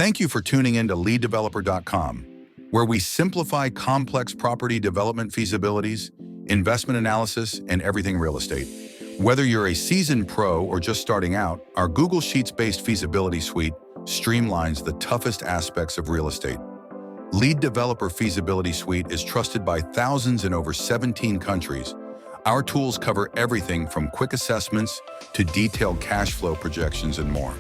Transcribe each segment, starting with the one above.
Thank you for tuning in to LeadDeveloper.com, where we simplify complex property development feasibilities, investment analysis, and everything real estate. Whether you're a seasoned pro or just starting out, our Google Sheets-based feasibility suite streamlines the toughest aspects of real estate. Lead Developer Feasibility Suite is trusted by thousands in over 17 countries. Our tools cover everything from quick assessments to detailed cash flow projections and more.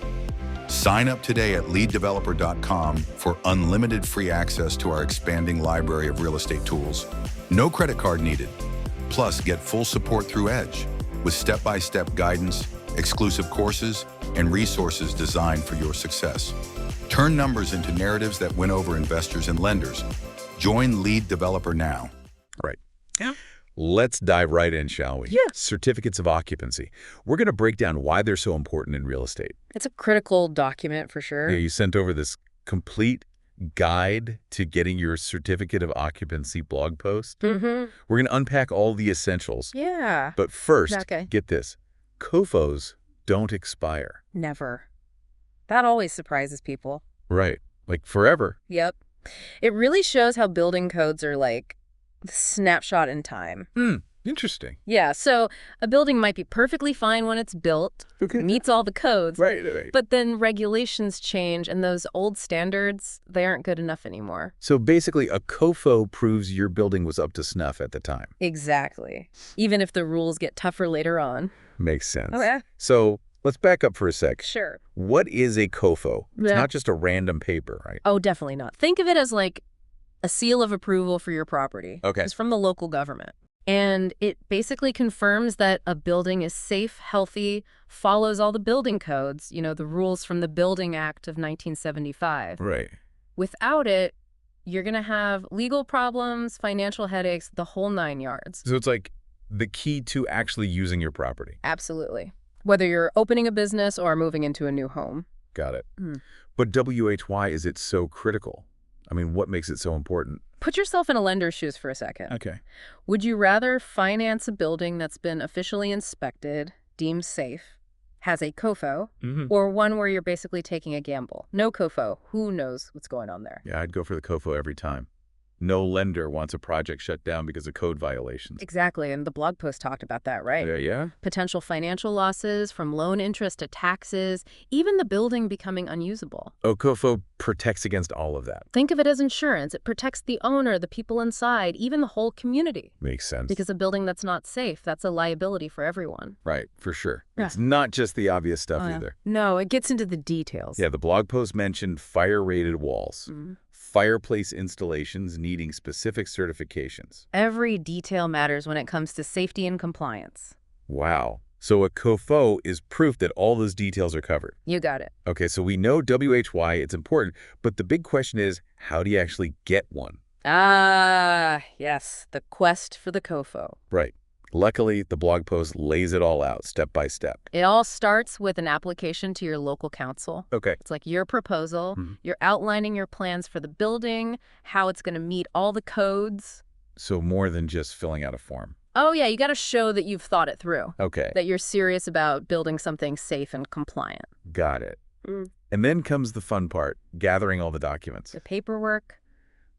Sign up today at LeadDeveloper.com for unlimited free access to our expanding library of real estate tools. No credit card needed. Plus, get full support through Edge with step-by-step guidance, exclusive courses, and resources designed for your success. Turn numbers into narratives that win over investors and lenders. Join Lead Developer now. Right. Yeah. Let's dive right in, shall we? Yeah. Certificates of occupancy. We're going to break down why they're so important in real estate. It's a critical document for sure. Yeah, you sent over this complete guide to getting your certificate of occupancy blog post. Mm-hmm. We're going to unpack all the essentials. Yeah. But first, Okay. get this. COFOs don't expire. Never. That always surprises people. Right. Like forever. Yep. It really shows how building codes are like the snapshot in time. Interesting. Yeah, so a building might be perfectly fine when it's built, meets all the codes, Right. but then regulations change and those old standards, they aren't good enough anymore. So basically, a COFO proves your building was up to snuff at the time. Exactly. Even if the rules get tougher later on. Makes sense. Oh, yeah? So let's back up for a sec. Sure. What is a COFO? It's Yeah. not just a random paper, right? Oh, definitely not. Think of it as like a seal of approval for your property. Okay. It's from the local government. And it basically confirms that a building is safe, healthy, follows all the building codes, the rules from the Building Act of 1975. Right. Without it, you're going to have legal problems, financial headaches, the whole 9 yards. So it's like the key to actually using your property. Absolutely. Whether you're opening a business or moving into a new home. Got it. But why is it so critical? I mean, what makes it so important? Put yourself in a lender's shoes for a second. Okay. Would you rather finance a building that's been officially inspected, deemed safe, has a COFO, or one where you're basically taking a gamble? No COFO. Who knows what's going on there? Yeah, I'd go for the COFO every time. No lender wants a project shut down because of code violations. Exactly, and the blog post talked about that, right? Yeah? Potential financial losses from loan interest to taxes, even the building becoming unusable. Oh, COFO protects against all of that. Think of it as insurance. It protects the owner, the people inside, even the whole community. Makes sense. Because a building that's not safe, that's a liability for everyone. Right, for sure. Yeah. It's not just the obvious stuff either. No, it gets into the details. Yeah, the blog post mentioned fire-rated walls, fireplace installations needing specific certifications. Every detail matters when it comes to safety and compliance. Wow. So a COFO is proof that all those details are covered. You got it. Okay, so we know WHY, it's important, but the big question is, how do you actually get one? Ah, yes, the quest for the COFO. Right. Luckily, the blog post lays it all out step by step. It all starts with an application to your local council. Okay. It's like your proposal. You're outlining your plans for the building, how it's going to meet all the codes. So more than just filling out a form. Oh, yeah, you got to show that you've thought it through. Okay. That you're serious about building something safe and compliant. Got it. And then comes the fun part, gathering all the documents. The paperwork,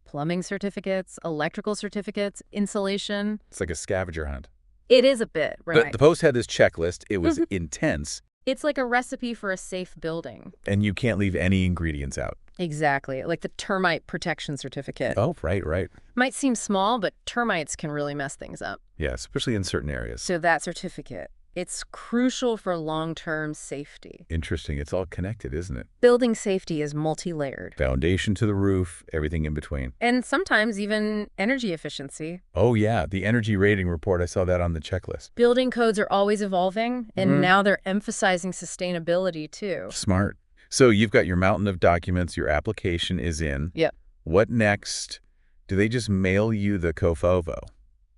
plumbing certificates, electrical certificates, insulation. It's like a scavenger hunt. It is a bit, right? The post had this checklist. It was intense, It's like a recipe for a safe building. and you can't leave any ingredients out. Exactly, like the termite protection certificate. Oh, right. Might seem small, but termites can really mess things up. Yeah, especially in certain areas. So that certificate, it's crucial for long-term safety. Interesting. It's all connected, isn't it? Building safety is multi-layered. Foundation to the roof, everything in between. And sometimes even energy efficiency. Oh, yeah, the energy rating report, I saw that on the checklist. Building codes are always evolving, and now they're emphasizing sustainability too. Smart. So you've got your mountain of documents, your application is in. Yep. What next? Do they just mail you the COFO?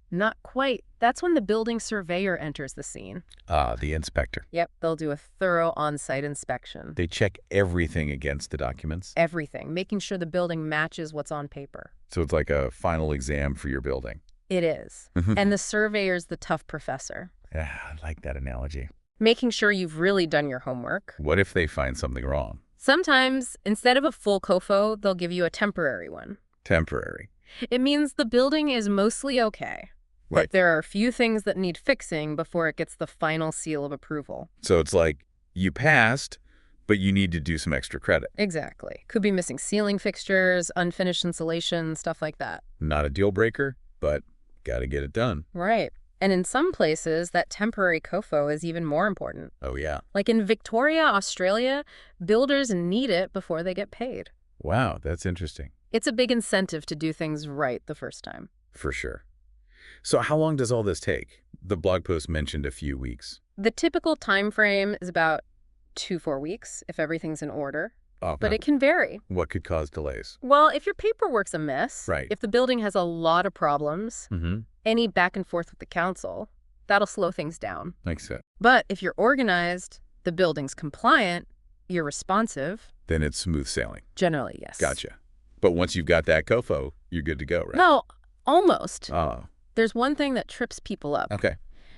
Not quite. That's when the building surveyor enters the scene. Ah, the inspector. Yep, they'll do a thorough on-site inspection. They check everything against the documents. Everything, making sure the building matches what's on paper. So it's like a final exam for your building. It is. And the surveyor's the tough professor. Yeah, I like that analogy. Making sure you've really done your homework. What if they find something wrong? Sometimes, instead of a full COFO, they'll give you a temporary one. Temporary. It means the building is mostly okay, Right. but there are a few things that need fixing before it gets the final seal of approval. So it's like you passed, but you need to do some extra credit. Exactly. Could be missing ceiling fixtures, unfinished insulation, stuff like that. Not a deal breaker, but got to get it done. Right. And in some places, that temporary COFO is even more important. Oh, yeah. Like in Victoria, Australia, builders need it before they get paid. Wow, that's interesting. It's a big incentive to do things right the first time. For sure. So how long does all this take? The blog post mentioned a few weeks. The typical time frame is about 2-4 weeks if everything's in order, Oh, but it can vary. what could cause delays? Well, if your paperwork's a mess, Right. if the building has a lot of problems, Mm-hmm. any back and forth with the council, that'll slow things down. Makes sense. But if you're organized, the building's compliant, you're responsive, Then it's smooth sailing. generally, yes. Gotcha. But once you've got that COFO, you're good to go, right? No, almost. Oh, There's one thing that trips people up. okay.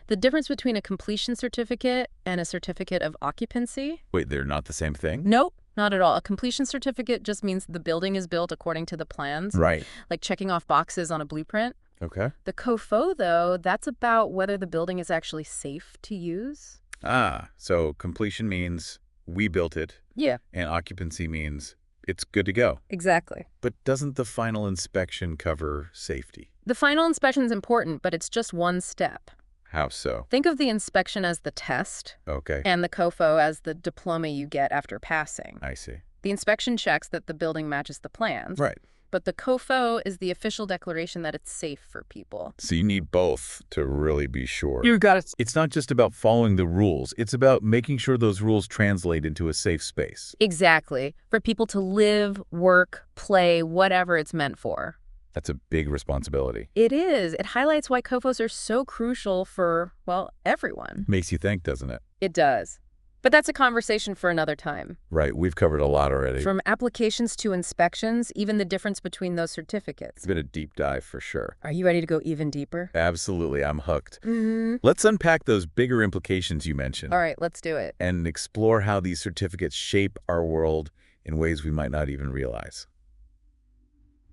The difference between a completion certificate and a certificate of occupancy. Wait, they're not the same thing? Nope, not at all. A completion certificate just means the building is built according to the plans, Right. like checking off boxes on a blueprint. Okay. The COFO, though, that's about whether the building is actually safe to use. Ah, so completion means we built it, Yeah, and occupancy means it's good to go. exactly. But doesn't the final inspection cover safety? The final inspection is important, but it's just one step. How so? Think of the inspection as the test Okay, and the COFO as the diploma you get after passing. I see. The inspection checks that the building matches the plans, Right. but the COFO is the official declaration that it's safe for people. So you need both to really be sure. You got it. It's not just about following the rules. It's about making sure those rules translate into a safe space. Exactly. For people to live, work, play, whatever it's meant for. That's a big responsibility. It is. It highlights why COFOs are so crucial for, well, everyone. Makes you think, doesn't it? It does. But that's a conversation for another time. Right, we've covered a lot already. From applications to inspections, even the difference between those certificates. It's been a deep dive for sure. Are you ready to go even deeper? Absolutely, I'm hooked. Mm-hmm. Let's unpack those bigger implications you mentioned. All right, let's do it. And explore how these certificates shape our world in ways we might not even realize.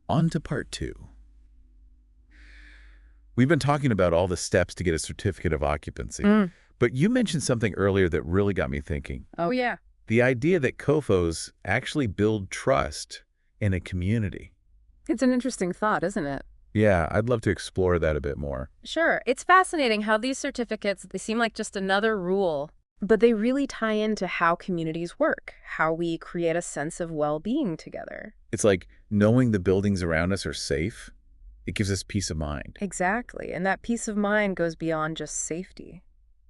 On to part 2. We've been talking about all the steps to get a certificate of occupancy, but you mentioned something earlier that really got me thinking. Oh, yeah. The idea that COFOs actually build trust in a community. It's an interesting thought, isn't it? Yeah, I'd love to explore that a bit more. Sure. It's fascinating how these certificates, they seem like just another rule, but they really tie into how communities work, how we create a sense of well-being together. It's like knowing the buildings around us are safe. It gives us peace of mind. Exactly. And that peace of mind goes beyond just safety.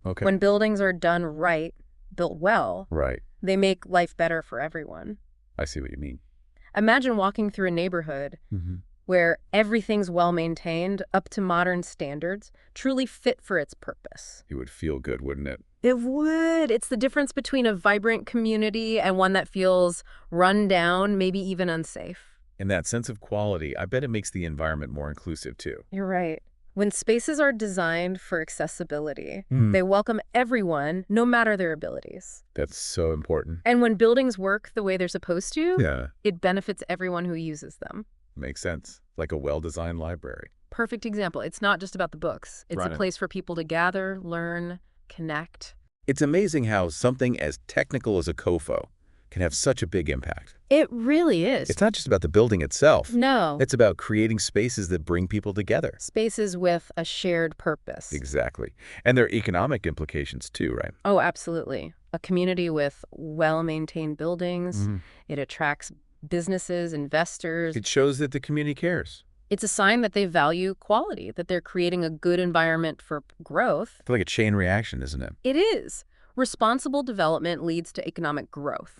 Okay. When buildings are done right, built well, Right. they make life better for everyone. I see what you mean. Imagine walking through a neighborhood where everything's well-maintained, up to modern standards, truly fit for its purpose. It would feel good, wouldn't it? It would. It's the difference between a vibrant community and one that feels run down, maybe even unsafe. And that sense of quality, I bet it makes the environment more inclusive too. You're right. When spaces are designed for accessibility, they welcome everyone, no matter their abilities. That's so important. And when buildings work the way they're supposed to, Yeah, it benefits everyone who uses them. makes sense. Like a well-designed library. Perfect example. It's not just about the books. It's Right. a place for people to gather, learn, connect. It's amazing how something as technical as a COFO can have such a big impact. It really is. It's not just about the building itself. No. It's about creating spaces that bring people together. Spaces with a shared purpose. Exactly. And there are economic implications too, right? Oh, absolutely. A community with well-maintained buildings. It attracts businesses, investors. It shows that the community cares. It's a sign that they value quality, that they're creating a good environment for growth. It's like a chain reaction, isn't it? It is. Responsible development leads to economic growth,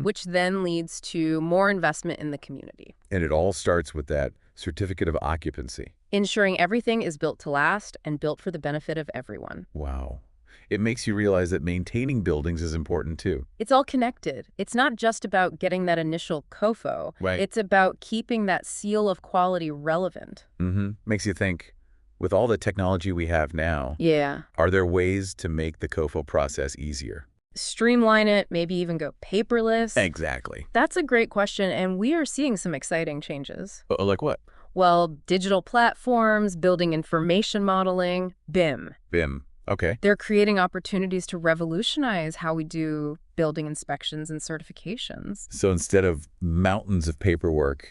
which then leads to more investment in the community. And it all starts with that certificate of occupancy. Ensuring everything is built to last and built for the benefit of everyone. Wow. It makes you realize that maintaining buildings is important too. It's all connected. It's not just about getting that initial COFO. Right. It's about keeping that seal of quality relevant. Makes you think, with all the technology we have now, Yeah. are there ways to make the COFO process easier? streamline it, maybe even go paperless? Exactly. That's a great question, and we are seeing some exciting changes. Like what? Well, digital platforms, building information modeling, BIM. BIM. Okay. They're creating opportunities to revolutionize how we do building inspections and certifications. So instead of mountains of paperwork,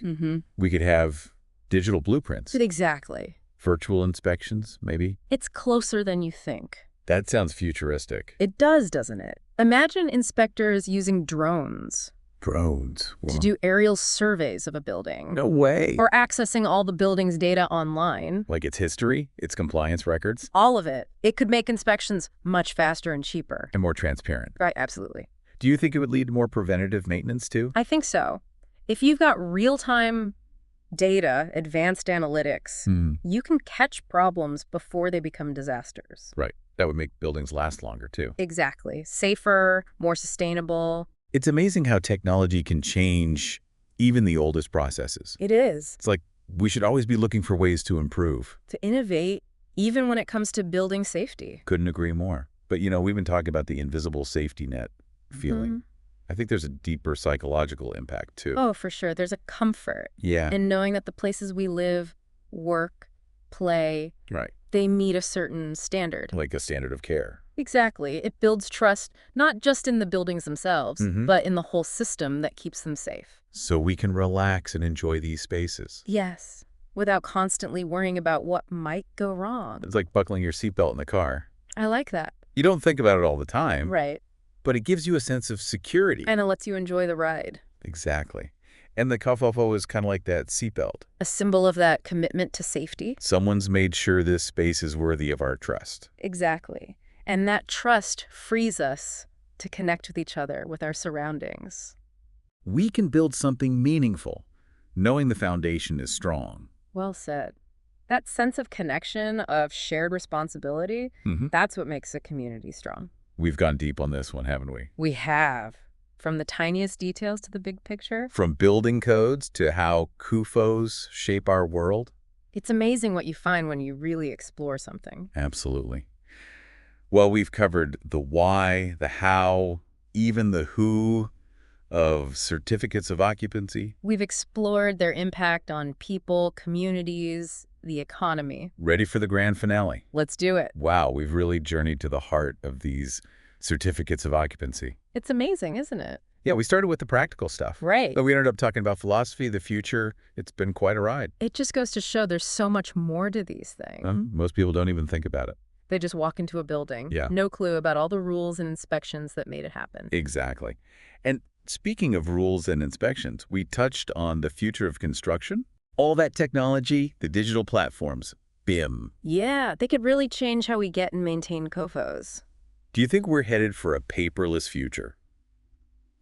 we could have digital blueprints. Exactly. Virtual inspections, maybe? It's closer than you think. That sounds futuristic. It does, doesn't it? Imagine inspectors using drones Drones. to do aerial surveys of a building. No way. Or accessing all the building's data online. Like its history, its compliance records? All of it. It could make inspections much faster and cheaper. And more transparent. Right, absolutely. Do you think it would lead to more preventative maintenance too? I think so. If you've got real-time data, advanced analytics, you can catch problems before they become disasters. Right. That would make buildings last longer too. Exactly. Safer, more sustainable. It's amazing how technology can change even the oldest processes. It is. It's like we should always be looking for ways to improve. To innovate, even when it comes to building safety. Couldn't agree more. But we've been talking about the invisible safety net feeling. I think there's a deeper psychological impact too. Oh, for sure. There's a comfort Yeah. in knowing that the places we live, work, play, Right. they meet a certain standard. Like a standard of care. Exactly. It builds trust, not just in the buildings themselves, but in the whole system that keeps them safe. So we can relax and enjoy these spaces. Yes, without constantly worrying about what might go wrong. It's like buckling your seatbelt in the car. I like that. You don't think about it all the time. Right. But it gives you a sense of security. And it lets you enjoy the ride. Exactly. And the kafofo is kind of like that seatbelt. A symbol of that commitment to safety. Someone's made sure this space is worthy of our trust. Exactly. And that trust frees us to connect with each other, with our surroundings. We can build something meaningful, knowing the foundation is strong. Well said. That sense of connection, of shared responsibility, that's what makes a community strong. We've gone deep on this one, haven't we? We have. From the tiniest details to the big picture. From building codes to how CUFOs shape our world. It's amazing what you find when you really explore something. Absolutely. Well, we've covered the why, the how, even the who of certificates of occupancy. We've explored their impact on people, communities, the economy. Ready for the grand finale. Let's do it. Wow, we've really journeyed to the heart of these certificates of occupancy. It's amazing, isn't it? Yeah, we started with the practical stuff. Right. But we ended up talking about philosophy, the future. It's been quite a ride. It just goes to show there's so much more to these things. Most people don't even think about it. They just walk into a building. Yeah. No clue about all the rules and inspections that made it happen. Exactly. And speaking of rules and inspections, we touched on the future of construction. All that technology, the digital platforms, BIM. Yeah, they could really change how we get and maintain COFOs. Do you think we're headed for a paperless future?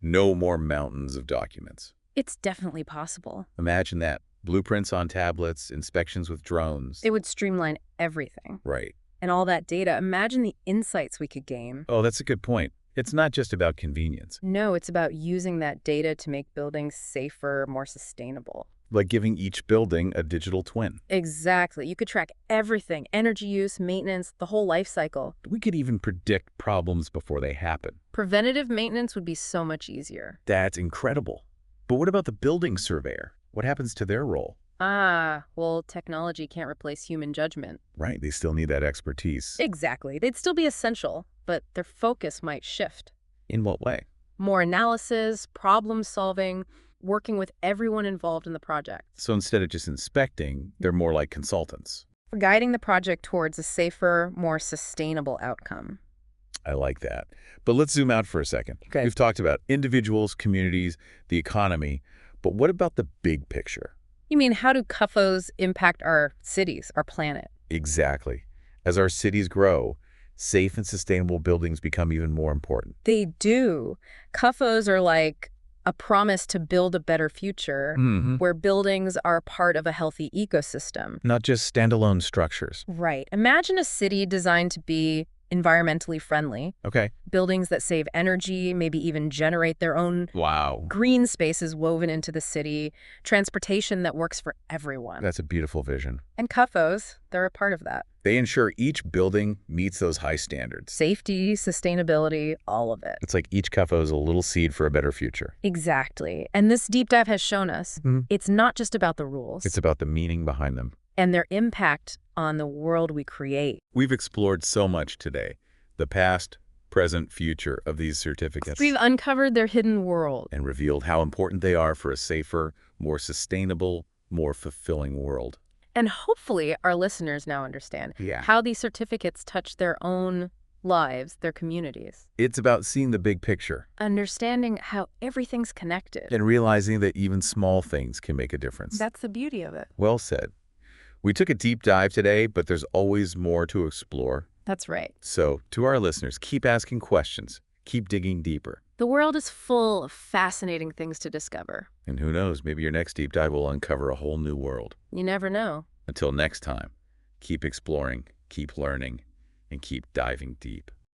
No more mountains of documents. It's definitely possible. Imagine that. Blueprints on tablets, inspections with drones. It would streamline everything. Right. And all that data, imagine the insights we could gain. Oh, that's a good point. It's not just about convenience. No, it's about using that data to make buildings safer, more sustainable. Like giving each building a digital twin. Exactly. You could track everything, energy use, maintenance, the whole life cycle. We could even predict problems before they happen. Preventative maintenance would be so much easier. That's incredible. But what about the building surveyor? What happens to their role? Well, technology can't replace human judgment. Right, they still need that expertise. Exactly. They'd still be essential, but their focus might shift. In what way? More analysis, problem solving, working with everyone involved in the project. So instead of just inspecting, they're more like consultants. Guiding the project towards a safer, more sustainable outcome. I like that. But let's zoom out for a second. Okay. We've talked about individuals, communities, the economy, but what about the big picture? You mean, how do COFOs impact our cities, our planet? Exactly. As our cities grow, safe and sustainable buildings become even more important. They do. COFOs are like a promise to build a better future where buildings are part of a healthy ecosystem. Not just standalone structures. Right. Imagine a city designed to be environmentally friendly, Okay. buildings that save energy, maybe even generate their own Wow. green spaces woven into the city, transportation that works for everyone. That's a beautiful vision. And CUFOs, they're a part of that. They ensure each building meets those high standards. Safety, sustainability, all of it. It's like each CUFO is a little seed for a better future. Exactly. And this deep dive has shown us it's not just about the rules. It's about the meaning behind them. And their impact on the world we create. We've explored so much today. The past, present, future of these certificates. We've uncovered their hidden world. And revealed how important they are for a safer, more sustainable, more fulfilling world. And hopefully our listeners now understand how these certificates touch their own lives, their communities. It's about seeing the big picture. Understanding how everything's connected. And realizing that even small things can make a difference. That's the beauty of it. Well said. We took a deep dive today, but there's always more to explore. That's right. So, to our listeners, keep asking questions. Keep digging deeper. The world is full of fascinating things to discover. And who knows, maybe your next deep dive will uncover a whole new world. You never know. Until next time, keep exploring, keep learning, and keep diving deep.